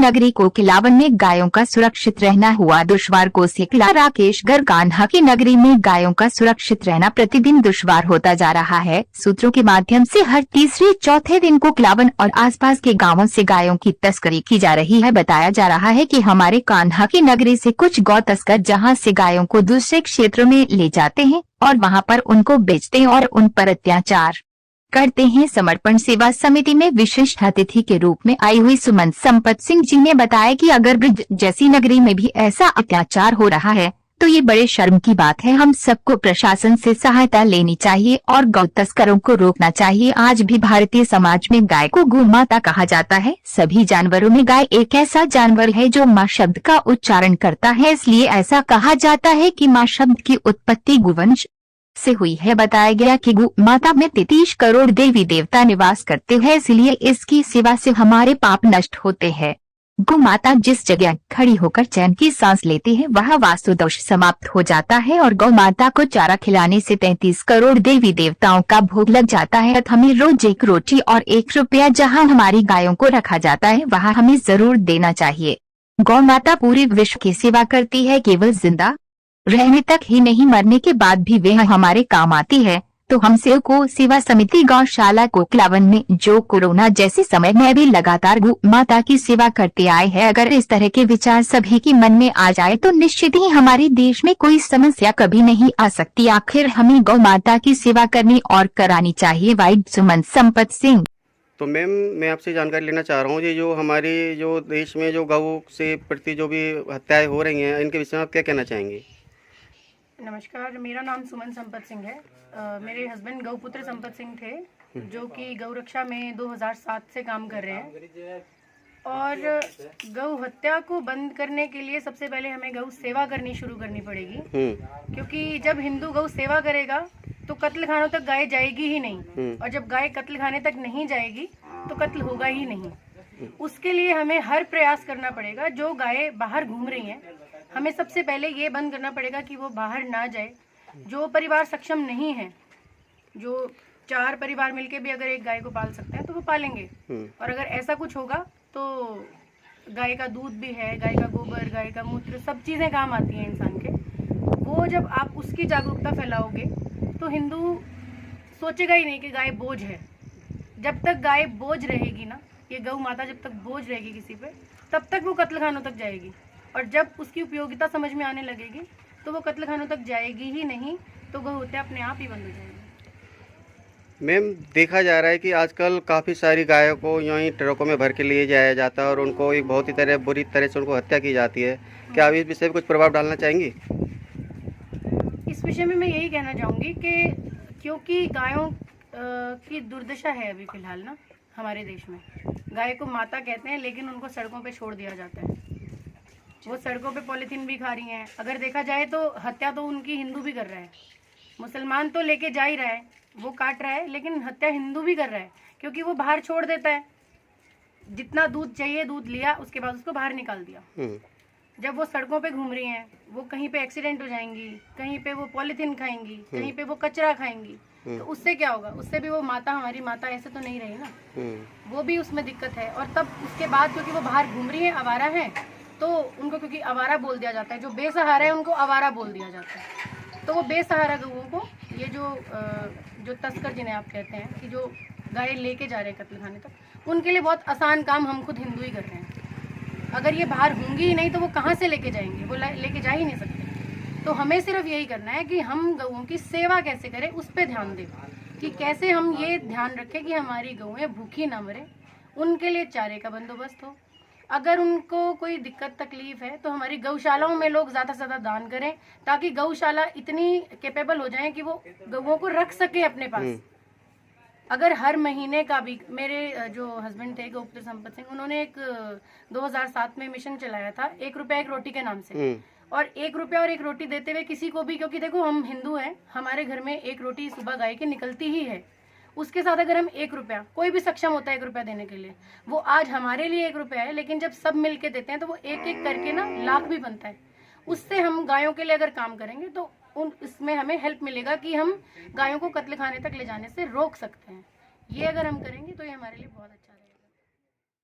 नगरी कोकिलावन में गायों का सुरक्षित रहना हुआ दुश्वार। कोसिकला राकेशगढ़ कान्हा की नगरी में गायों का सुरक्षित रहना प्रतिदिन दुश्वार होता जा रहा है। सूत्रों के माध्यम से हर तीसरे चौथे दिन कोकिलावन और आसपास के गांवों से गायों की तस्करी की जा रही है। बताया जा रहा है कि हमारे कान्हा की नगरी से कुछ गौ तस्कर जहां से गायों को दूसरे क्षेत्रों में ले जाते हैं और वहां पर उनको बेचते हैं और उन पर अत्याचार करते हैं। समर्पण सेवा समिति में विशिष्ट अतिथि के रूप में आई हुई सुमन संपत सिंह जी ने बताया कि अगर ब्रज जैसी नगरी में भी ऐसा अत्याचार हो रहा है तो ये बड़े शर्म की बात है। हम सबको प्रशासन से सहायता लेनी चाहिए और गौ तस्करों को रोकना चाहिए। आज भी भारतीय समाज में गाय को गौ माता कहा जाता है। सभी जानवरों में गाय एक ऐसा जानवर है जो माँ शब्द का उच्चारण करता है, इसलिए ऐसा कहा जाता है कि माँ शब्द की उत्पत्ति गोवंश से हुई है। बताया गया कि गौ माता में 33 करोड़ देवी देवता निवास करते हैं, इसलिए इसकी सेवा से हमारे पाप नष्ट होते हैं। गौ माता जिस जगह खड़ी होकर चैन की सांस लेती है वह वास्तु दोष समाप्त हो जाता है और गौ माता को चारा खिलाने से 33 करोड़ देवी देवताओं का भोग लग जाता है। हमें रोज 1 रोटी और 1 रुपया जहां हमारी गायों को रखा जाता है वहां हमें जरूर देना चाहिए। गौ माता पूरे विश्व की सेवा करती है, केवल जिंदा रहने तक ही नहीं मरने के बाद भी वह हमारे काम आती है। तो हम को सेवा समिति गौशाला कोकिलावन में जो कोरोना जैसे समय में भी लगातार गौ माता की सेवा करते आए हैं, अगर इस तरह के विचार सभी के मन में आ जाए तो निश्चित ही हमारे देश में कोई समस्या कभी नहीं आ सकती। आखिर हमें गौ माता की सेवा करनी और करानी चाहिए। वाइड सुमन संपत सिंह। तो मैम, मैं आपसे जानकारी लेना चाह रहा हूँ, ये जो हमारे जो देश में जो गौ से प्रति जो भी हत्याएं हो रही हैं, इनके विषय में आप क्या कहना चाहेंगे? नमस्कार, मेरा नाम सुमन संपत सिंह है। मेरे हस्बैंड गौपुत्र संपत सिंह थे जो कि गौ रक्षा में 2007 से काम कर रहे हैं। और गौ हत्या को बंद करने के लिए सबसे पहले हमें गौ सेवा करनी शुरू करनी पड़ेगी, क्योंकि जब हिंदू गौ सेवा करेगा तो कत्ल खानों तक गाय जाएगी ही नहीं, और जब गाय कत्ल खाने तक नहीं जाएगी तो कत्ल होगा ही नहीं। उसके लिए हमें हर प्रयास करना पड़ेगा। जो गाय बाहर घूम रही हैं, हमें सबसे पहले ये बंद करना पड़ेगा कि वो बाहर ना जाए। जो परिवार सक्षम नहीं है, जो 4 परिवार मिलके भी अगर एक गाय को पाल सकते हैं तो वो पालेंगे। और अगर ऐसा कुछ होगा तो गाय का दूध भी है, गाय का गोबर, गाय का मूत्र, सब चीज़ें काम आती हैं इंसान के। वो जब आप उसकी जागरूकता फैलाओगे तो हिंदू सोचेगा ही नहीं कि गाय बोझ है। जब तक गाय बोझ रहेगी ना, ये गौ माता जब तक बोझ रहेगी किसी पे, तब तक वो कत्ल खानों तक जाएगी। और जब उसकी उपयोगिता समझ में आने लगेगी तो वो कत्ल खानों तक जाएगी ही नहीं, तो गौ हत्या अपने आप ही बंद हो जाएगी। मैम, देखा जा रहा है कि आजकल काफ़ी सारी गायों को यूँ ही ट्रकों में भर के लिए जाया जाता है और उनको एक बहुत ही बुरी तरह से उनको हत्या की जाती है। क्या आप इस विषय पर कुछ प्रभाव डालना चाहेंगी? इस विषय में मैं यही कहना चाहूँगी कि क्योंकि गायों की दुर्दशा है अभी फ़िलहाल ना हमारे देश में। गाय को माता कहते हैं लेकिन उनको सड़कों पे छोड़ दिया जाता है। वो सड़कों पे पॉलीथीन भी खा रही हैं। अगर देखा जाए तो हत्या तो उनकी हिंदू भी कर रहा है। मुसलमान तो लेके जा ही रहा है, वो काट रहा है, लेकिन हत्या हिंदू भी कर रहा है, क्योंकि वो बाहर छोड़ देता है। जितना दूध चाहिए दूध लिया, उसके बाद उसको बाहर निकाल दिया। जब वो सड़कों पे घूम रही हैं, वो कहीं पे एक्सीडेंट हो जाएंगी, कहीं पे वो पॉलीथीन खाएंगी, कहीं पे वो कचरा खाएंगी, तो उससे क्या होगा? उससे भी वो माता, हमारी माता ऐसे तो नहीं रही ना, वो भी उसमें दिक्कत है। और तब उसके बाद क्योंकि वो बाहर घूम रही है, आवारा है, तो उनको क्योंकि आवारा बोल दिया जाता है, जो बेसहारा है उनको आवारा बोल दिया जाता है। तो वो बेसहारा गौओं को ये जो तस्कर जिन्हें आप कहते हैं कि जो गाय लेके जा रहे हैं कत्ल खाने तक, उनके लिए बहुत आसान काम हम खुद हिंदू ही कर रहे हैं। अगर ये बाहर होंगी ही नहीं तो वो कहाँ से लेके जाएंगे? वो लेके जा ही नहीं सकते। तो हमें सिर्फ यही करना है कि हम गौओं की सेवा कैसे करें, उस पर ध्यान दें कि कैसे हम ये ध्यान रखें कि हमारी गौएँ भूखी ना मरे, उनके लिए चारे का बंदोबस्त हो। अगर उनको कोई दिक्कत तकलीफ है तो हमारी गौशालाओं में लोग ज़्यादा से ज़्यादा दान करें, ताकि गौशाला इतनी कैपेबल हो जाए कि वो गौओं को रख सके अपने पास। अगर हर महीने का भी, मेरे जो हस्बैंड थे गौपुत्र संपत सिंह, उन्होंने एक 2007 में मिशन चलाया था 1 रुपया 1 रोटी के नाम से। और 1 रुपया और 1 रोटी देते हुए किसी को भी, क्योंकि देखो हम हिंदू हैं, हमारे घर में 1 रोटी सुबह गाय की निकलती ही है। उसके साथ अगर हम 1 रुपया, कोई भी सक्षम होता है 1 रुपया देने के लिए, वो आज हमारे लिए 1 रुपया है, लेकिन जब सब मिलके देते हैं तो वो एक एक करके ना लाख भी बनता है। उससे हम गायों के लिए अगर काम करेंगे तो इसमें हमें हेल्प मिलेगा कि हम गायों को कत्ल खाने तक ले जाने से रोक सकते हैं। ये अगर हम करेंगे तो ये हमारे लिए बहुत अच्छा है।